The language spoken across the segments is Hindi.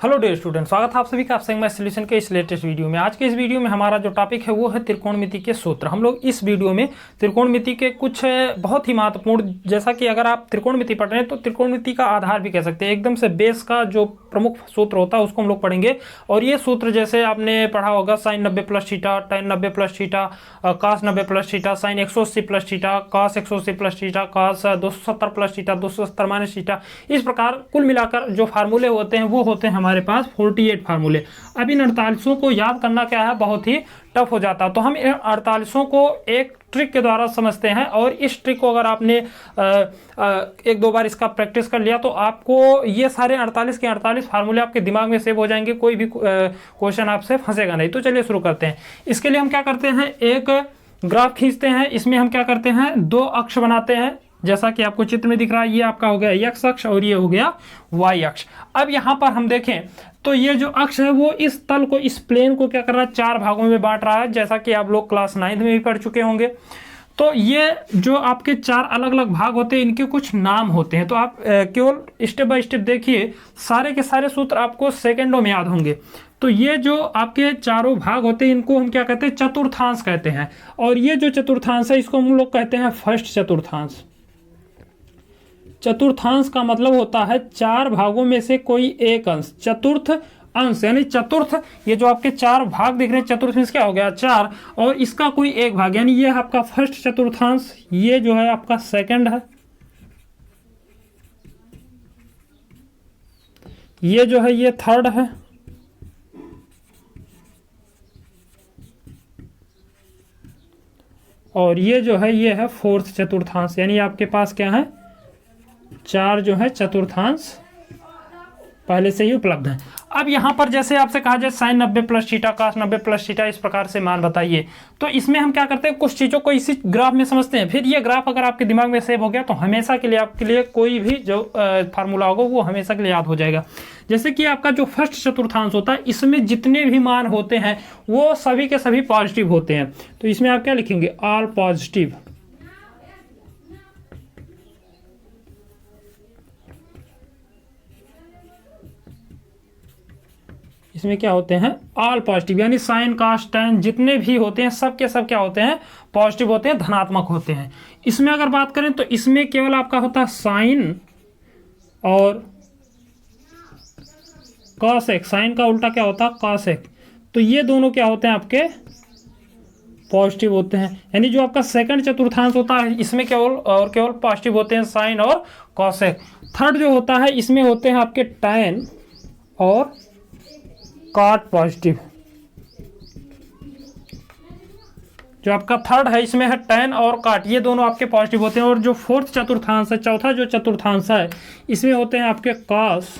हेलो डियर स्टूडेंट, स्वागत है आप सभी का आपसे सॉल्यूशन के इस लेटेस्ट वीडियो में। आज के इस वीडियो में हमारा जो टॉपिक है वो है त्रिकोणमिति के सूत्र। हम लोग इस वीडियो में त्रिकोणमिति के कुछ बहुत ही महत्वपूर्ण, जैसा कि अगर आप त्रिकोणमिति पढ़ रहे हैं तो त्रिकोणमिति का आधार भी कह सकते हैं, एकदम से बेस का जो प्रमुख सूत्र होता है उसको हम लोग पढ़ेंगे। और ये सूत्र जैसे आपने पढ़ा होगा, sine 90 plus theta, tan 90 plus theta, cos 90 plus theta, sine 180 plus theta, cos 180 plus theta, cos 270 plus theta, 270 minus theta. इस प्रकार कुल मिलाकर जो फार्मूले होते हैं वो होते हैं हमारे पास 48 फार्मूले। अब इन 48 को याद करना क्या है, बहुत ही टफ हो जाता है। तो हम इन 48 को एक ट्रिक के द्वारा समझते हैं, और इस ट्रिक को अगर आपने एक दो बार इसका प्रैक्टिस कर लिया तो आपको ये सारे 48 के 48 फार्मूले आपके दिमाग में सेव हो जाएंगे, कोई भी क्वेश्चन आपसे फंसेगा नहीं। तो चलिए शुरू करते हैं। इसके लिए हम क्या करते हैं, एक ग्राफ खींचते हैं। इसमें हम क्या करते हैं, दो अक्ष बनाते हैं, जैसा कि आपको चित्र में दिख रहा है। ये आपका हो गया x अक्ष और ये हो गया y अक्ष। अब यहाँ पर हम देखें तो ये जो अक्ष है वो इस तल को, इस प्लेन को क्या कर रहा है, चार भागों में बांट रहा है, जैसा कि आप लोग क्लास 9 में भी पढ़ चुके होंगे। तो ये जो आपके चार अलग अलग भाग होते हैं, इनके कुछ नाम होते हैं। तो आप केवल स्टेप बाय स्टेप देखिए, सारे के सारे सूत्र आपको सेकंडों में याद होंगे। तो ये जो आपके चारों भाग होते हैं इनको हम क्या कहते हैं, चतुर्थांश कहते हैं। और ये जो चतुर्थांश है इसको हम लोग कहते हैं फर्स्ट चतुर्थांश। चतुर्थांश का मतलब होता है चार भागों में से कोई एक अंश, चतुर्थ अंश यानी चतुर्थ। ये जो आपके चार भाग दिख रहे हैं, चतुर्थ मींस क्या हो गया, चार, और इसका कोई एक भाग, यानी ये आपका फर्स्ट चतुर्थांश, ये जो है आपका सेकंड है, ये जो है ये थर्ड है, और ये जो है ये है फोर्थ चतुर्थांश। यानी आपके पास क्या है, चार जो है चतुर्थांश पहले से ही उपलब्ध है। अब यहां पर जैसे आपसे कहा जाए sine 90 plus theta, cos 90 plus theta, इस प्रकार से मान बताइए। तो इसमें हम क्या करते हैं, कुछ चीजों को इसी ग्राफ में समझते हैं। फिर ये ग्राफ अगर आपके दिमाग में सेव हो गया तो हमेशा के लिए आपके लिए कोई भी जो फार्मूला होगा वो हमेशा के लिए याद हो जाएगा। जैसे कि आपका जो फर्स्ट चतुर्थांश होता है, इसमें जितने भी मान होते हैं वो सभी के सभी पॉजिटिव होते हैं। तो इसमें आप क्या लिखेंगे, ऑल पॉजिटिव। इसमें क्या होते हैं, ऑल पॉजिटिव, यानी साइन कॉस टेन जितने भी होते हैं सब के सब क्या होते हैं, पॉजिटिव होते हैं, धनात्मक होते हैं। इसमें अगर बात करें तो इसमें केवल आपका होता है साइन और कॉसेक। साइन का उल्टा क्या होता है, कॉसेक। तो ये दोनों क्या होते हैं, आपके पॉजिटिव होते हैं। यानी जो आपका सेकंड चतुर्थांश होता है इसमें केवल और केवल पॉजिटिव होते हैं, साइन और कॉसेक। थर्ड जो होता है इसमें होते हैं आपके टैन और कॉट पॉजिटिव। जो आपका थर्ड है इसमें है टैन और कॉट, ये दोनों आपके पॉजिटिव होते हैं। और जो फोर्थ चतुर्थांश है, चौथा जो चतुर्थांश है, इसमें होते हैं आपके कॉस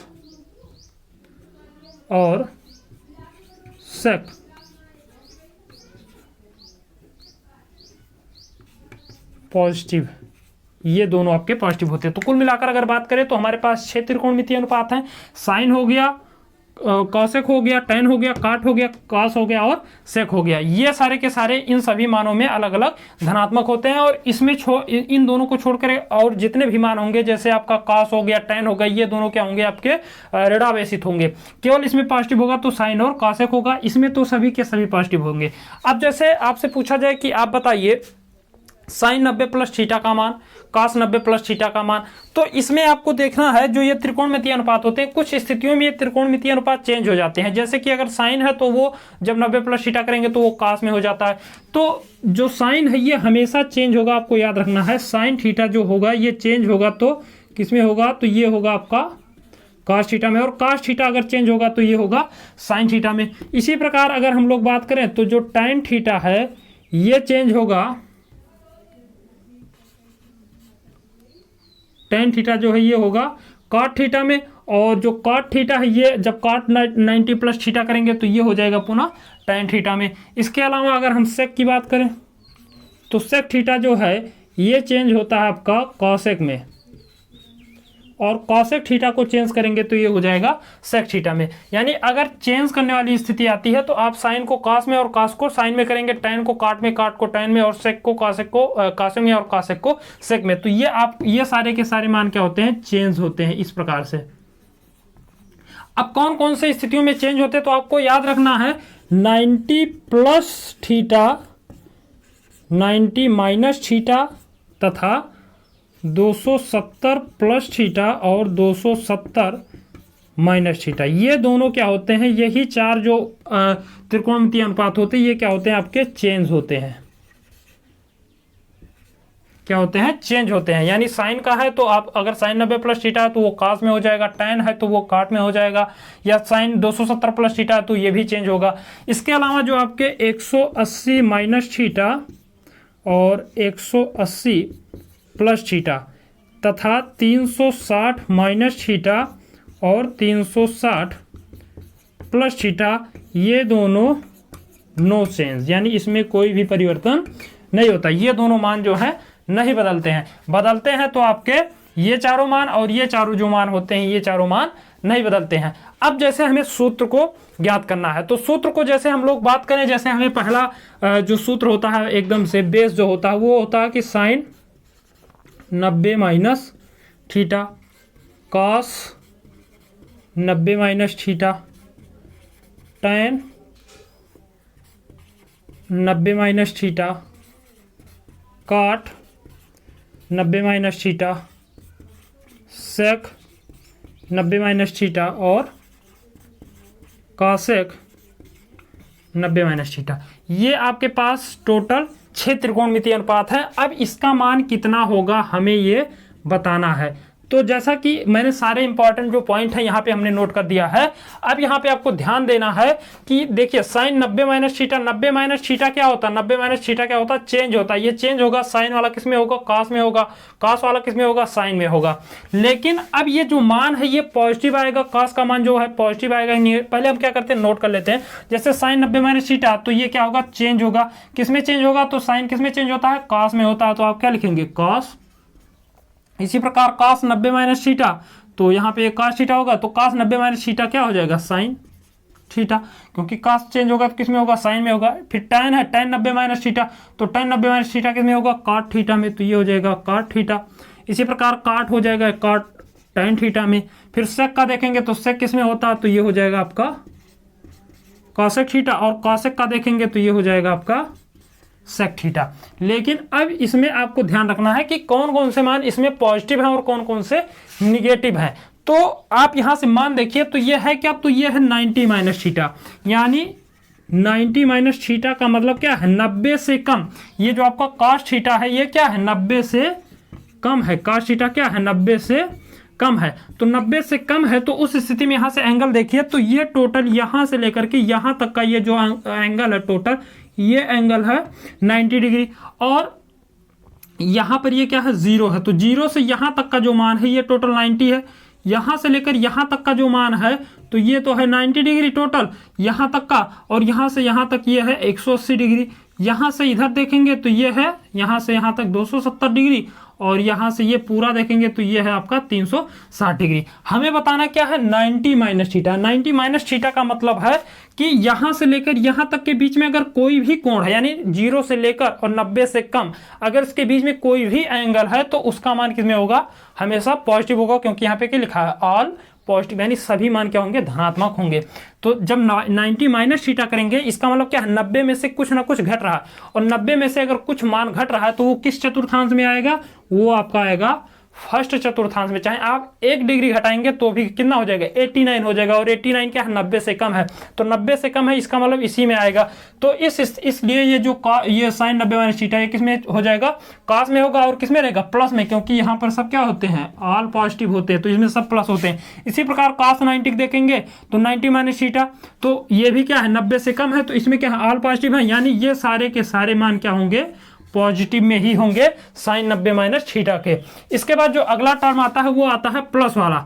और सेक। पॉजिटिव, ये दोनों आपके पॉजिटिव होते हैं। तो कुल मिलाकर अगर बात करें तो हमारे पास 6 त्रिकोणमितीय अनुपात हैं। साइन हो गया, कॉसेक हो गया, टेन हो गया, काट हो गया, कॉस हो गया और सेक हो गया। ये सारे के सारे इन सभी मानों में अलग अलग धनात्मक होते हैं। और इसमें इन दोनों को छोड़कर और जितने भी मान होंगे, जैसे आपका कॉस हो गया, टेन हो गया, ये दोनों क्या होंगे, आपके ऋणावेशित होंगे। केवल इसमें पॉजिटिव होगा तो साइन और कॉसेक होगा, इसमें तो सभी के सभी पॉजिटिव होंगे। अब जैसे आपसे पूछा जाए कि आप बताइए साइन 90 प्लस थीटा का मान, कॉस 90 प्लस थीटा का मान, तो इसमें आपको देखना है जो ये त्रिकोणमितीय अनुपात होते हैं, कुछ स्थितियों में ये त्रिकोणमितीय अनुपात चेंज हो जाते हैं। जैसे कि अगर साइन है तो वो जब 90 प्लस थीटा करेंगे तो वो कॉस में हो जाता है। तो जो साइन है ये हमेशा चेंज होगा, आपको याद रखना है। साइन थीटा जो होगा ये चेंज होगा तो किसमें होगा, तो ये होगा आपका कॉस थीटा में। और कॉस थीटा अगर चेंज होगा तो ये होगा साइन थीटा में। इसी प्रकार अगर हम लोग बात करें तो जो टैन थीटा है ये चेंज होगा, टेन थीटा जो है ये होगा कॉट थीटा में। और जो कॉट थीटा है ये जब कॉट 90 प्लस थीटा करेंगे तो ये हो जाएगा पुनः टेन थीटा में। इसके अलावा अगर हम सेक की बात करें तो सेक थीटा जो है ये चेंज होता है आपका कॉसेक में, और कॉसेक थीटा को चेंज करेंगे तो ये हो जाएगा सेक थीटा में। यानी अगर चेंज करने वाली स्थिति आती है तो आप साइन को कॉस में और कॉस को साइन में करेंगे, टैन को काट में, काट को टैन में, और सेक को कॉसेक को कॉसेक में, और कॉसेक को सेक में। तो ये आप ये सारे के सारे मान क्या होते हैं, चेंज होते हैं इस प्रकार से। अब कौन कौन से स्थितियों में चेंज होते हैं, तो आपको याद रखना है 90 प्लस थीटा, 90 माइनस थीटा तथा 270 प्लस थीटा और 270 माइनस थीटा। ये दोनों क्या होते हैं, यही चार जो त्रिकोणमितीय अनुपात होते हैं, ये क्या होते हैं आपके चेंज होते हैं। क्या होते हैं, चेंज होते हैं। यानी साइन का है तो आप अगर साइन 90 प्लस थीटा है तो वो कास में हो जाएगा, टैन है तो वो काट में हो जाएगा, या साइन 270 प्लस थीटा है तो ये भी चेंज होगा। इसके अलावा जो आपके 180 माइनस थीटा और 180 प्लस थीटा तथा 360 माइनस थीटा और 360 प्लस थीटा, ये दोनों नो चेंज, यानी इसमें कोई भी परिवर्तन नहीं होता। ये दोनों मान जो है नहीं बदलते हैं। बदलते हैं तो आपके ये चारों मान और ये चारों जो मान होते हैं, ये चारों मान नहीं बदलते हैं। अब जैसे हमें सूत्र को ज्ञात करना है, तो सूत्र को जैसे हम लोग बात करें, जैसे हमें पहला जो सूत्र होता है एकदम से बेस जो होता है वो होता है कि sine 90 minus theta cos 90 minus theta tan 90 minus theta cot 90 minus theta sec 90 minus theta और कॉसेक 90 माइनस थीटा। ये आपके पास टोटल 6 त्रिकोणमितीय अनुपात है। अब इसका मान कितना होगा हमें ये बताना है। तो जैसा कि मैंने सारे इंपॉर्टेंट जो पॉइंट है यहाँ पे हमने नोट कर दिया है। अब यहाँ पे आपको ध्यान देना है कि देखिए sine 90 minus theta, 90 minus theta क्या होता है, 90 माइनस थीटा क्या होता है, चेंज होता है। ये चेंज होगा, साइन वाला किस में होगा, कॉस में होगा, कॉस वाला किस में होगा, साइन में होगा। लेकिन अब ये जो मान है ये पॉजिटिव आएगा, कॉस का मान जो है पॉजिटिव आएगा। पहले हम क्या करते हैं, नोट कर लेते हैं। जैसे साइन 90 माइनस थीटा, तो ये क्या होगा, चेंज होगा। किस में चेंज होगा, तो साइन किस में चेंज होता है, कॉस में होता है, तो आप क्या लिखेंगे, कॉस। इसी प्रकार cos 90 माइनस थीटा, तो यहाँ पे cos थीटा होगा, तो cos 90 माइनस थीटा क्या हो जाएगा, साइन थीटा, क्योंकि cos चेंज होगा तो किस में होगा, साइन में होगा। फिर tan है, tan 90 माइनस थीटा, तो tan 90 माइनस थीटा किस में होगा, cot थीटा में, तो ये हो जाएगा cot थीटा। इसी प्रकार cot हो जाएगा cot tan थीटा में। फिर sec का देखेंगे तो sec किस में होता है, तो ये हो जाएगा आपका cosec थीटा, और cosec का देखेंगे तो ये हो जाएगा आपका सेक थीटा। लेकिन अब इसमें आपको ध्यान रखना है कि कौन कौन से मान इसमें पॉजिटिव हैं और कौन कौन से निगेटिव हैं। तो आप यहां से मान देखिए, तो ये है क्या, तो ये है 90 माइनस थीटा, यानी 90 माइनस थीटा का मतलब क्या है, 90 से कम। ये जो आपका cos थीटा है ये क्या है, 90 से कम है। cos थीटा क्या है, 90 से कम है। तो 90 से कम है, तो उस स्थिति में यहां से एंगल देखिए, तो ये टोटल यहां से लेकर के यहां तक का ये जो एंगल है टोटल, ये एंगल है 90 डिग्री। और यहां पर ये क्या है, 0 है। तो 0 से यहां तक का जो मान है ये टोटल 90 है। यहां से लेकर यहां तक का जो मान है तो ये तो है 90 डिग्री टोटल यहां तक का, और यहां से यहां तक ये है 180 डिग्री। यहां से इधर देखेंगे तो ये है यहां से यहां तक 270 डिग्री, और यहां से ये पूरा देखेंगे तो ये है आपका 360 डिग्री। हमें बताना क्या है, 90 माइनस थीटा। 90 माइनस थीटा का मतलब है कि यहां से लेकर यहां तक के बीच में अगर कोई भी कोण है, यानी 0 से लेकर और 90 से कम, अगर इसके बीच में कोई भी एंगल है तो उसका मान किसमें होगा, हमेशा पॉजिटिव होगा, क्योंकि यहाँ पे क्या लिखा है, ऑल पॉजिटिव, यानी सभी मान क्या होंगे, धनात्मक होंगे। तो जब 90 माइनस थीटा करेंगे, इसका मतलब क्या है, 90 में से कुछ ना कुछ घट रहा है, और 90 में से अगर कुछ मान घट रहा है तो वो किस चतुर्थांश में आएगा, वो आपका आएगा फर्स्ट चतुर्थांश में। चाहे आप 1 डिग्री घटाएंगे तो भी कितना हो जाएगा, 89 हो जाएगा, और 89 क्या है, 90 से कम है, तो 90 से कम है, इसका मतलब इसी में आएगा। तो इसलिए ये जो ये साइन 90 माइनस थीटा ये किसमें हो जाएगा, कॉस में होगा, और किसमें रहेगा, प्लस में, क्योंकि यहाँ पर सब क्या होते हैं, ऑल पॉजिटिव होते हैं, तो इसमें सब प्लस होते हैं। इसी प्रकार कॉस 90 देखेंगे तो 90 माइनस थीटा, तो ये भी क्या है, 90 से कम है, तो इसमें क्या है, ऑल पॉजिटिव है, यानी ये सारे के सारे मान क्या होंगे, पॉजिटिव में ही होंगे साइन 90 माइनस थीटा के। इसके बाद जो अगला टर्म आता है वो आता है प्लस वाला,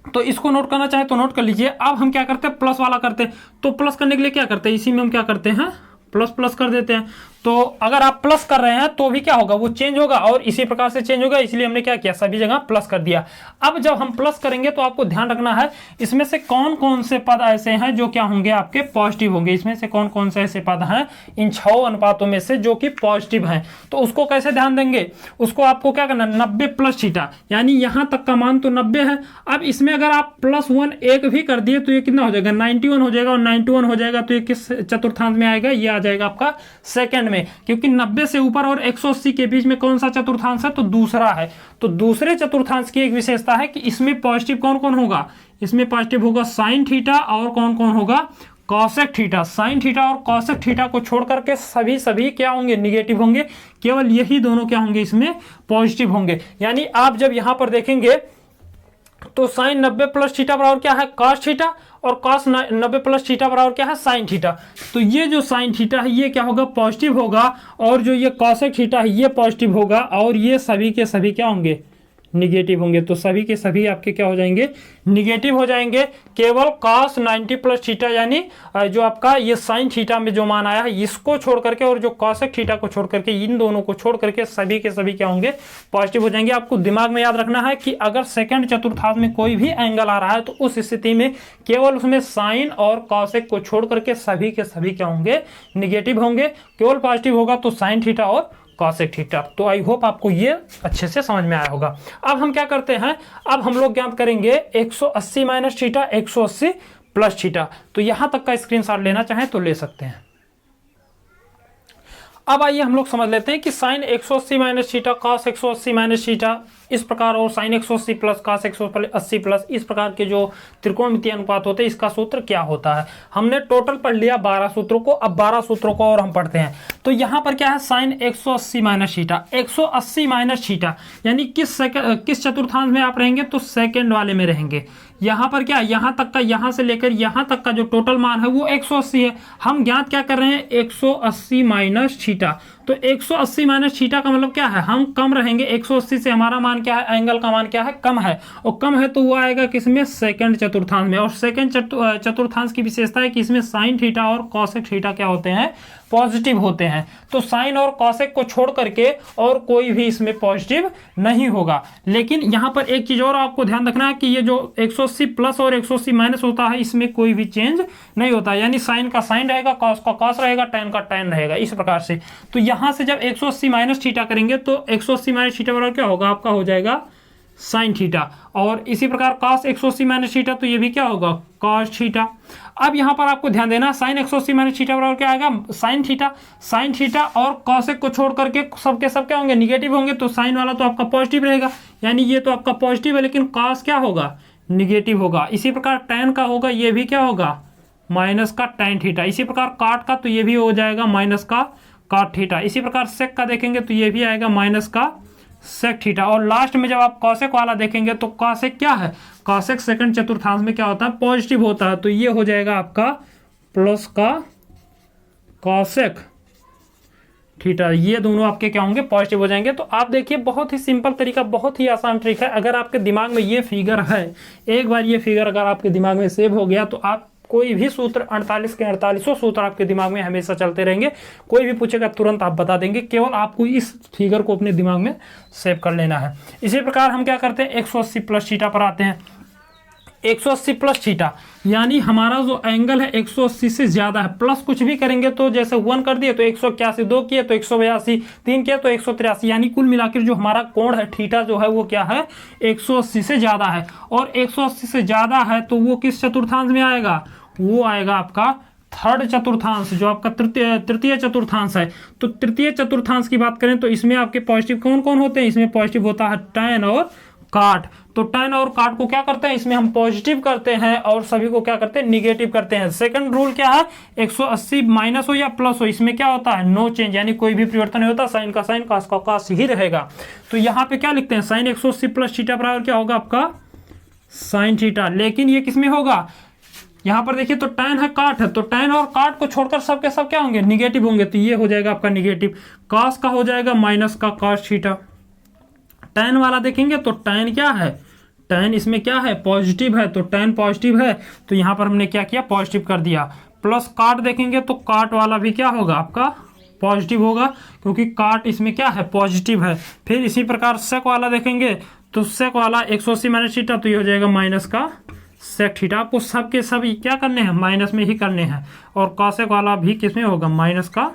तो इसको नोट करना चाहे तो नोट कर लीजिए। अब हम क्या करते हैं, प्लस वाला करते हैं, तो प्लस करने के लिए क्या करते हैं, इसी में हम क्या करते हैं, प्लस प्लस कर देते हैं। तो अगर आप प्लस कर रहे हैं तो भी क्या होगा, वो चेंज होगा और इसी प्रकार से चेंज होगा, इसलिए हमने क्या किया, सभी जगह प्लस कर दिया। अब जब हम प्लस करेंगे तो आपको ध्यान रखना है इसमें से कौन कौन से पद ऐसे हैं जो क्या होंगे, आपके पॉजिटिव होंगे। इसमें से कौन कौन से ऐसे पद हैं इन 6 अनुपातों में से जो कि पॉजिटिव हैं। तो उसको कैसे ध्यान देंगे, उसको आपको क्या करना, 90 प्लस थीटा, यानी यहां तक का मान तो 90 है। अब इसमें अगर आप +1 एक भी कर दिए तो ये कितना हो जाएगा, 91 हो जाएगा। और 91 हो जाएगा तो ये किस चतुर्थांश में आएगा, ये आ जाएगा आपका सेकंड में, क्योंकि 90 से ऊपर और 180 के बीच में कौन सा चतुर्थांश है, तो दूसरा है। तो दूसरे चतुर्थांश की एक विशेषता है कि इसमें पॉजिटिव कौन कौन होगा, इसमें पॉजिटिव होगा साइन थीटा और कौन कौन होगा, कॉसेक थीटा। साइन थीटा और कॉसेक थीटा को छोड़ करके सभी क्या होंगे, निगेटिव होंगे। केवल यही दोनों क्या होंगे, इसमें पॉजिटिव होंगे। यानी आप जब यहां पर देखेंगे तो साइन 90 प्लस थीटा बराबर क्या है, कॉस थीटा, और कॉस 90 प्लस थीटा बराबर क्या है, साइन थीटा। तो ये जो साइन थीटा है ये क्या होगा, पॉजिटिव होगा, और जो ये कॉसेक थीटा है ये पॉजिटिव होगा, और ये सभी के सभी क्या होंगे, निगेटिव होंगे। तो सभी के सभी आपके क्या हो जाएंगे, निगेटिव हो जाएंगे। केवल cos 90 प्लस थीटा यानी जो आपका ये साइन थीटा में जो मान आया है इसको छोड़ करके और जो कॉसेक थीटा को छोड़ करके, इन दोनों को छोड़ करके सभी के सभी क्या होंगे, पॉजिटिव हो जाएंगे। आपको दिमाग में याद रखना है कि अगर सेकंड चतुर्थांश में कोई भी एंगल आ रहा है तो उस स्थिति में केवल उसमें साइन और कॉसेक को छोड़ करके सभी के सभी क्या होंगे, निगेटिव होंगे। केवल पॉजिटिव होगा तो साइन थीटा और कॉसेक थीटा। तो आई होप आपको ये अच्छे से समझ में आया होगा। अब हम क्या करते हैं, अब हम लोग ज्ञात करेंगे 180 माइनस थीटा, 180 प्लस थीटा। तो यहां तक का स्क्रीनशॉट लेना चाहें तो ले सकते हैं। अब आइए हम लोग समझ लेते हैं कि sine 180 minus theta, cos 180 minus theta इस प्रकार, और साइन 180 प्लस कॉस 180 प्लस, इस प्रकार के जो त्रिकोणमितीय अनुपात होते हैं इसका सूत्र क्या होता है। हमने टोटल पढ़ लिया 12 सूत्रों को, अब 12 सूत्रों को और हम पढ़ते हैं। तो यहां पर क्या है, sine 180 minus theta, 180 minus theta यानी किस चतुर्थांश में आप रहेंगे, तो सेकंड वाले में रहेंगे। यहां पर क्या, यहां तक का, यहां से लेकर यहां तक का जो टोटल मान है वो 180 है। हम ज्ञात क्या कर रहे हैं, 180 माइनस थीटा। तो 180 माइनस थीटा का मतलब क्या है, हम कम रहेंगे। 180 से हमारा मान क्या है, एंगल का मान क्या है, कम है, और कम है तो वो आएगा किसमें, सेकंड चतुर्थांश में। और सेकंड चतुर्थांश की विशेषता है कि इसमें साइन थीटा और कॉसेक थीटा क्या होते हैं, पॉजिटिव होते हैं। तो साइन और कॉसेक को छोड़ करके और कोई भी इसमें पॉजिटिव नहीं होगा। लेकिन यहां पर एक चीज और आपको ध्यान रखना है कि ये जो 180 प्लस और 180 माइनस होता है इसमें कोई भी चेंज नहीं होता, यानी साइन का साइन रहेगा, कॉस का कॉस रहेगा, टैन का टैन रहेगा, इस प्रकार से। तो यहां से जब 180 माइनस थीटा करेंगे तो 180 माइनस थीटा बराबर क्या होगा, आपका हो जाएगा साइन थीटा। और इसी प्रकार cos 180 माइनस थीटा, तो ये भी क्या होगा, cos थीटा। अब यहां पर आपको ध्यान देना, साइन 180 माइनस थीटा बराबर क्या आएगा, साइन थीटा। साइन थीटा और कॉसेक को छोड़ करके सबके सब क्या होंगे, निगेटिव होंगे। तो साइन वाला तो आपका पॉजिटिव रहेगा, यानी ये तो आपका पॉजिटिव है, लेकिन cos क्या होगा, निगेटिव होगा। इसी प्रकार tan का होगा, ये भी क्या होगा, माइनस का tan थीटा। इसी प्रकार काट का, तो ये भी हो जाएगा माइनस का काट थीटा। इसी प्रकार सेक का देखेंगे तो ये भी आएगा माइनस का सेक थीटा। और लास्ट में जब आप कॉसेक वाला देखेंगे तो कॉसेक क्या है, कॉसेक सेकंड चतुर्थांश में क्या होता है, पॉजिटिव होता है। तो ये हो जाएगा आपका प्लस का कॉसेक थीटा। ये दोनों आपके क्या होंगे, पॉजिटिव हो जाएंगे। तो आप देखिए बहुत ही सिंपल तरीका, बहुत ही आसान ट्रिक है। अगर आपके दिमाग में ये फिगर है, एक बार ये फिगर अगर आपके दिमाग में सेव हो गया तो आप कोई भी सूत्र 48 के 48 सूत्र आपके दिमाग में हमेशा चलते रहेंगे। कोई भी पूछेगा तुरंत आप बता देंगे, केवल आपको इस फिगर को अपने दिमाग में सेव कर लेना है। इसी प्रकार हम क्या करते हैं, 180 प्लस थीटा पर आते हैं। 180 प्लस थीटा यानी हमारा जो एंगल है 180 से ज्यादा है, प्लस कुछ भी करेंगे तो जैसे 1 कर दिए तो 181, 2 किए तो 182, 3 किए तो 183, यानी कुल मिलाकर जो हमारा कोण है थीटा जो है वो क्या है, 180 से ज्यादा है। और 180 से ज्यादा है तो वो किस चतुर्थांश में आएगा, वो आएगा आपका थर्ड चतुर्थांश, जो आपका तृतीय चतुर्थांश है। तो तृतीय चतुर्थांश की बात करें तो इसमें आपके पॉजिटिव कौन कौन होते हैं, इसमें पॉजिटिव होता है tan और काट। तो tan और काट को क्या करते हैं, इसमें हम पॉजिटिव करते हैं और सभी को क्या करते हैं, निगेटिव करते हैं। सेकंड रूल क्या है, 180 माइनस हो या प्लस हो, इसमें क्या होता है, नो चेंज, यानी कोई भी परिवर्तन नहीं होता, साइन का साइन, कॉस का कॉस ही रहेगा। तो यहाँ पे क्या लिखते हैं, साइन 180 प्लस थीटा बराबर क्या होगा आपका साइन थीटा। लेकिन ये किसमें होगा, यहां पर देखिए तो tan है काट है, तो tan और काट को छोड़कर सबके सब क्या होंगे, निगेटिव होंगे। तो ये हो जाएगा आपका निगेटिव। cos का हो जाएगा माइनस का cos थीटा। tan वाला देखेंगे तो tan क्या है, tan इसमें क्या है, पॉजिटिव है, तो tan पॉजिटिव है, तो यहाँ पर हमने क्या किया, पॉजिटिव कर दिया। प्लस काट देखेंगे तो काट वाला भी क्या होगा आपका, पॉजिटिव होगा, क्योंकि काट इसमें क्या है, पॉजिटिव है। फिर इसी प्रकार सेक वाला देखेंगे तो सेक वाला 180 माइनस थीटा, तो ये हो जाएगा माइनस का सेक थीटा। आपको सब के सभी क्या करने हैं, माइनस में ही करने हैं। और कॉसेक वाला भी किसमें होगा, माइनस का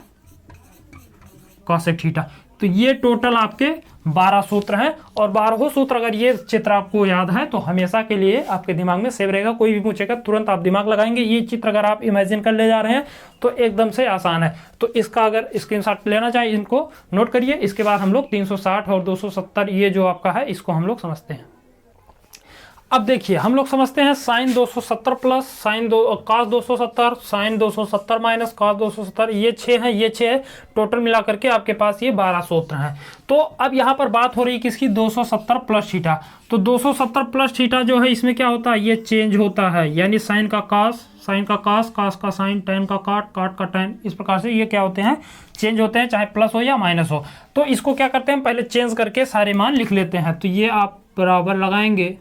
कॉसेक थीटा। तो ये टोटल आपके 12 सूत्र हैं। और 12 सूत्र अगर ये चित्र आपको याद है तो हमेशा के लिए आपके दिमाग में सेव रहेगा। कोई भी पूछेगा तुरंत आप दिमाग लगाएंगे। ये चित्र अगर आप इमेजिन कर ले जा रहे हैं तो एकदम से आसान है। तो इसका अगर स्क्रीनशॉट लेना चाहे इनको नोट करिए। इसके बाद हम लोग 360 और 270 ये जो आपका है इसको हम लोग समझते हैं। अब देखिए हम लोग समझते हैं sine 270 plus sine cos 270, sine 270 minus cos 270, ये 6 हैं, ये 6 है, टोटल मिला करके आपके पास ये 12 सूत्र हैं। तो अब यहाँ पर बात हो रही है किसकी, 270 प्लस थीटा। तो 270 प्लस थीटा जो है इसमें क्या होता है, ये चेंज होता है, यानी साइन का कॉस, साइन का कॉस, कॉस का साइन, टैन का काट, काट का टैन, इस प्रकार से ये क्या होते हैं, चेंज होते हैं, चाहे प्लस हो या माइनस हो। तो इसको क्या करते हैं, पहले चेंज करके सारे मान लिख लेते हैं। तो ये आप बराबर लगाएंगे,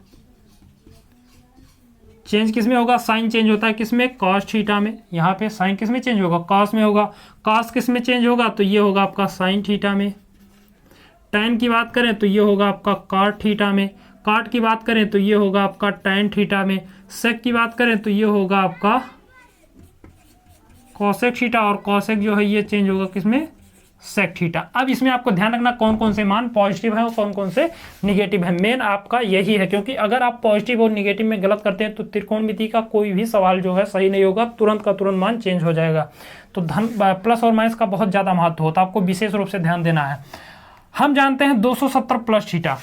चेंज किस में होगा, साइन चेंज होता है किसमें, कॉस थीटा में। यहाँ पे साइन किस में चेंज होगा, कॉस में होगा। कॉस किस में चेंज होगा, तो ये होगा आपका साइन थीटा में। टैन की बात करें तो ये होगा आपका कॉट थीटा में। काट की बात करें तो ये होगा आपका टैन थीटा में। सेक की बात करें तो ये होगा आपका कॉसेक थीटा। और कॉसेक जो है ये चेंज होगा किसमें, सेक थीटा। अब इसमें आपको ध्यान रखना कौन कौन से मान पॉजिटिव है और कौन कौन से निगेटिव है। मेन आपका यही है, क्योंकि अगर आप पॉजिटिव और निगेटिव में गलत करते हैं तो त्रिकोणमिति का कोई भी सवाल जो है सही नहीं होगा, तुरंत का तुरंत मान चेंज हो जाएगा। तो धन प्लस और माइनस का बहुत ज़्यादा महत्व होता है, आपको विशेष रूप से ध्यान देना है। हम जानते हैं 270 प्लस थीटा,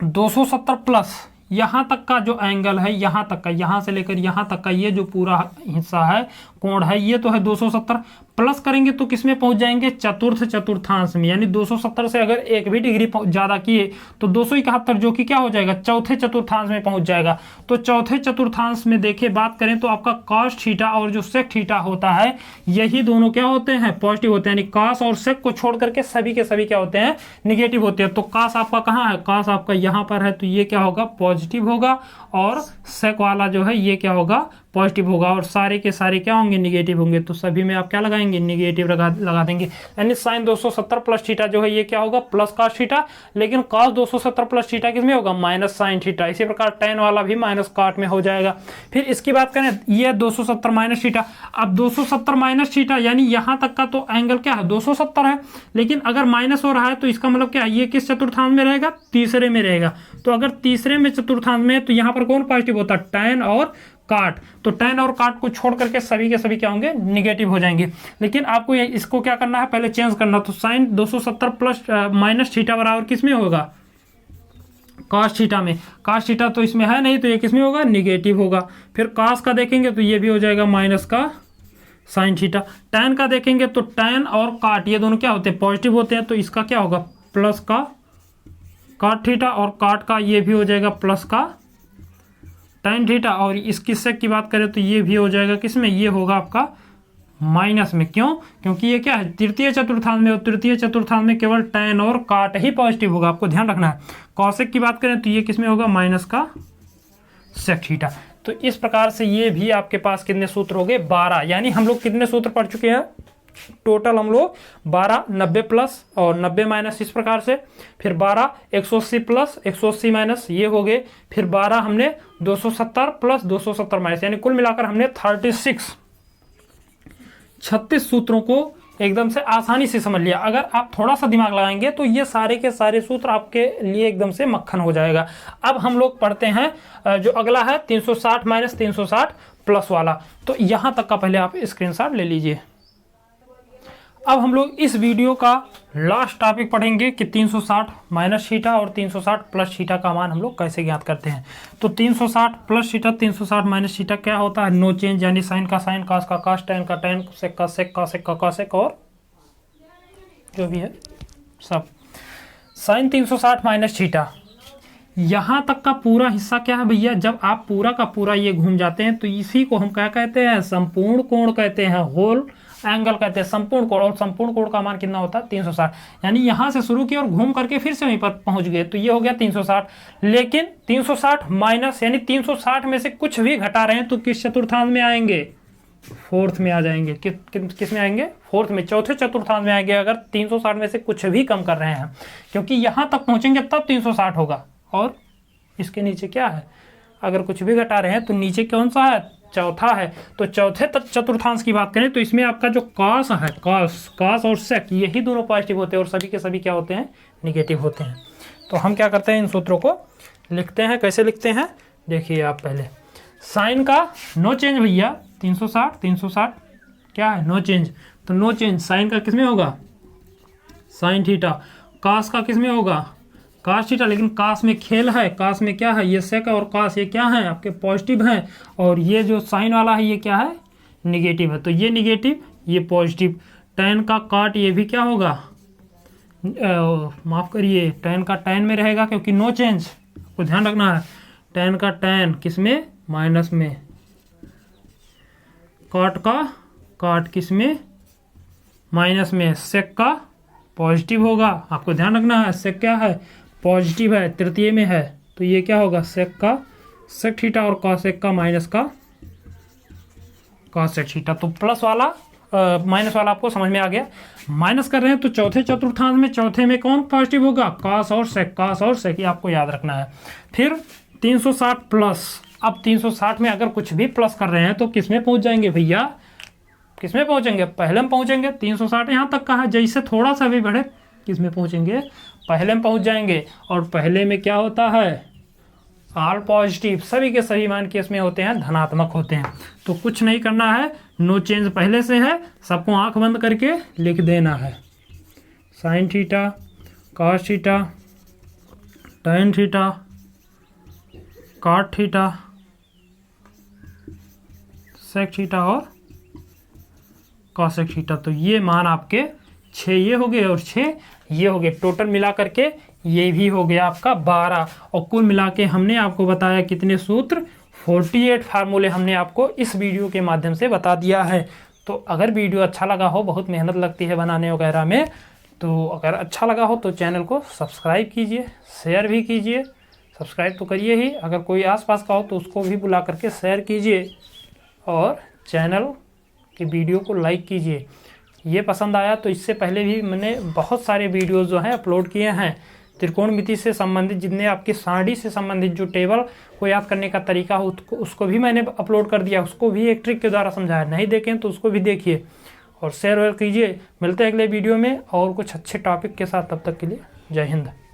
270 प्लस यहाँ तक का जो एंगल है, यहाँ तक का, यहाँ से लेकर यहाँ तक का ये जो पूरा हिस्सा है, कोण है, ये तो है 270। प्लस करेंगे तो किसमें पहुंच जाएंगे, चतुर्थ चतुर्थांश में। यानी 270 से अगर एक भी डिग्री ज़्यादा किए तो 271 जो कि क्या हो जाएगा, चौथे चतुर्थांश में पहुंच जाएगा। तो चौथे चतुर्थांश में देखे बात करें तो आपका कॉस थीटा और जो सेक थीटा होता है, यही दोनों क्या होते हैं, पॉजिटिव होते हैं। यानी कॉस और सेक को छोड़ करके सभी के सभी क्या होते हैं, निगेटिव होते हैं। तो कॉस आपका कहाँ है, कॉस आपका यहाँ पर है, तो ये क्या होगा, पॉजिटिव होगा। और सेक वाला जो है ये क्या होगा, पॉजिटिव होगा। और सारे के सारे क्या होंगे, निगेटिव होंगे। तो सभी में आप क्या लगाएंगे, निगेटिव लगा देंगे। यानी साइन 270 प्लस थीटा जो है ये क्या होगा, प्लस कॉस थीटा। लेकिन कॉस 270 प्लस थीटा किसमें होगा, माइनस साइन थीटा। इसी प्रकार टैन वाला भी माइनस कॉट में हो जाएगा। फिर इसकी बात करें ये 270 माइनस थीटा। अब 270 माइनस थीटा यानी यहाँ तक का तो एंगल क्या है, 270 है। लेकिन अगर माइनस हो रहा है तो इसका मतलब क्या है, ये किस चतुर्थांश में रहेगा, तीसरे में रहेगा। तो अगर तीसरे में चतुर्थांश में तो यहाँ पर कौन पॉजिटिव होता है, टैन और काट। तो टैन और काट को छोड़ करके सभी के सभी क्या होंगे, निगेटिव हो जाएंगे। लेकिन आपको इसको क्या करना है, पहले चेंज करना। तो साइन 270 प्लस माइनस थीटा बराबर किस में होगा, कॉस थीटा में। कॉस थीटा तो इसमें है नहीं, तो ये किस में होगा, निगेटिव होगा। फिर कॉस का देखेंगे तो ये भी हो जाएगा माइनस का साइन थीटा। टैन का देखेंगे तो टैन और काट ये दोनों क्या होते हैं, पॉजिटिव होते हैं। तो इसका क्या होगा, प्लस का काट थीटा। और काट का ये भी हो जाएगा प्लस का टैन थीटा। और इसकी सेक की बात करें तो ये भी हो जाएगा किसमें, ये होगा आपका माइनस में। क्यों, क्योंकि ये क्या है, तृतीय चतुर्थांश में। और तृतीय चतुर्थांश में केवल टैन और काट ही पॉजिटिव होगा, आपको ध्यान रखना है। कॉसेक की बात करें तो ये किसमें होगा, माइनस का सेक थीटा। तो इस प्रकार से ये भी आपके पास कितने सूत्र हो गए, 12। यानी हम लोग कितने सूत्र पढ़ चुके हैं टोटल, हम लोग 12, 90 प्लस और 90 माइनस, इस प्रकार से। फिर 12 180 प्लस 180 माइनस, ये हो गए। फिर 12 हमने 270 प्लस 270 माइनस, यानी कुल मिलाकर हमने 36 सूत्रों को एकदम से आसानी से समझ लिया। अगर आप थोड़ा सा दिमाग लगाएंगे तो ये सारे के सारे सूत्र आपके लिए एकदम से मक्खन हो जाएगा। अब हम लोग पढ़ते हैं जो अगला है 360 माइनस 360 प्लस वाला। तो यहाँ तक का पहले आप स्क्रीनशॉट ले लीजिए। अब हम लोग इस वीडियो का लास्ट टॉपिक पढ़ेंगे कि 360 माइनस थीटा और 360 प्लस थीटा का मान हम लोग कैसे ज्ञात करते हैं। तो 360 प्लस थीटा 360 माइनस थीटा क्या होता है, नो चेंज। यानी साइन का साइन, कॉस का कॉस, टैन का टैन, सेक का सेक, कॉसेक का कॉसेक, और जो भी है सब। साइन 360 माइनस थीटा यहाँ तक का पूरा हिस्सा क्या है भैया, जब आप पूरा का पूरा ये घूम जाते हैं तो इसी को हम क्या कहते हैं, संपूर्ण कोण कहते हैं, होल एंगल कहते हैं संपूर्ण कोण, और संपूर्ण कोण का मान कितना होता है 360। यानी यहाँ से शुरू किया और घूम करके फिर से वहीं पर पहुंच गए, तो ये हो गया 360। लेकिन 360 माइनस यानी 360 में से कुछ भी घटा रहे हैं तो किस चतुर्थांश में आएंगे? फोर्थ में आ जाएंगे। किस में आएंगे? फोर्थ में, चौथे चतुर्थांश में आएंगे अगर 360 में से कुछ भी कम कर रहे हैं, क्योंकि यहाँ तक पहुंचेंगे तब 360 होगा। और इसके नीचे क्या है? अगर कुछ भी घटा रहे हैं तो नीचे कौन सा है? चौथा है। तो चौथे चतुर्थांश की बात करें तो इसमें आपका जो कॉस है, कॉस और सेक, यही दोनों पॉजिटिव होते हैं और सभी के सभी क्या होते हैं? निगेटिव होते हैं। तो हम क्या करते हैं, इन सूत्रों को लिखते हैं। कैसे लिखते हैं देखिए आप पहले। साइन का नो चेंज भैया, 360 क्या है? No change. तो नो चेंज साइन का किसमें होगा? Sine theta. कास का किसमें होगा? Cos theta. लेकिन कास में खेल है, कास में क्या है? ये सेक और कास ये क्या है? आपके पॉजिटिव हैं, और ये जो साइन वाला है ये क्या है? निगेटिव है। तो ये निगेटिव, ये पॉजिटिव। टैन का काट ये भी क्या होगा? माफ करिए, टैन का टैन में रहेगा क्योंकि नो चेंज, आपको ध्यान रखना है। टैन का टैन किसमें? माइनस में। काट का काट किसमें? माइनस में। सेक का पॉजिटिव होगा, आपको ध्यान रखना है। सेक क्या है? पॉजिटिव है, तृतीय में है, तो ये क्या होगा? सेक का सेक थीटा, और कॉसेक का माइनस का कॉसेक थीटा। तो प्लस वाला माइनस वाला आपको समझ में आ गया। माइनस कर रहे हैं तो चौथे चतुर्थांश में, चौथे में कौन पॉजिटिव होगा? कॉस और सेक, कॉस और सेक, ये आपको याद रखना है। फिर 360 प्लस। अब 360 में अगर कुछ भी प्लस कर रहे हैं तो किस में पहुंच जाएंगे भैया? किस में पहुंचेंगे? पहले में पहुंचेंगे। 360 यहाँ तक का है, जैसे थोड़ा सा भी बढ़े किस में पहुंचेंगे? पहले में पहुंच जाएंगे। और पहले में क्या होता है? ऑल पॉजिटिव, सभी के सभी मान केस में होते हैं धनात्मक होते हैं। तो कुछ नहीं करना है, नो चेंज पहले से है, सबको आंख बंद करके लिख देना है। Sine theta, cos theta, tan theta, cot theta, sec theta और कॉसेक थीटा। तो ये मान आपके 6 ये हो गए और 6 ये हो गए। टोटल मिला करके ये भी हो गया आपका 12। और कुल मिला के हमने आपको बताया कितने सूत्र? 48 फार्मूले हमने आपको इस वीडियो के माध्यम से बता दिया है। तो अगर वीडियो अच्छा लगा हो, बहुत मेहनत लगती है बनाने वगैरह में, तो अगर अच्छा लगा हो तो चैनल को सब्सक्राइब कीजिए, शेयर भी कीजिए। सब्सक्राइब तो करिए ही, अगर कोई आसपास का हो तो उसको भी बुला करके शेयर कीजिए, और चैनल की वीडियो को लाइक कीजिए। ये पसंद आया तो इससे पहले भी मैंने बहुत सारे वीडियोस जो हैं अपलोड किए हैं त्रिकोणमिति से संबंधित, जितने आपकी सारणी से संबंधित जो टेबल को याद करने का तरीका हो उसको भी मैंने अपलोड कर दिया, उसको भी एक ट्रिक के द्वारा समझाया। नहीं देखें तो उसको भी देखिए और शेयर कीजिए। मिलते हैं अगले वीडियो में और कुछ अच्छे टॉपिक के साथ, तब तक के लिए जय हिंद।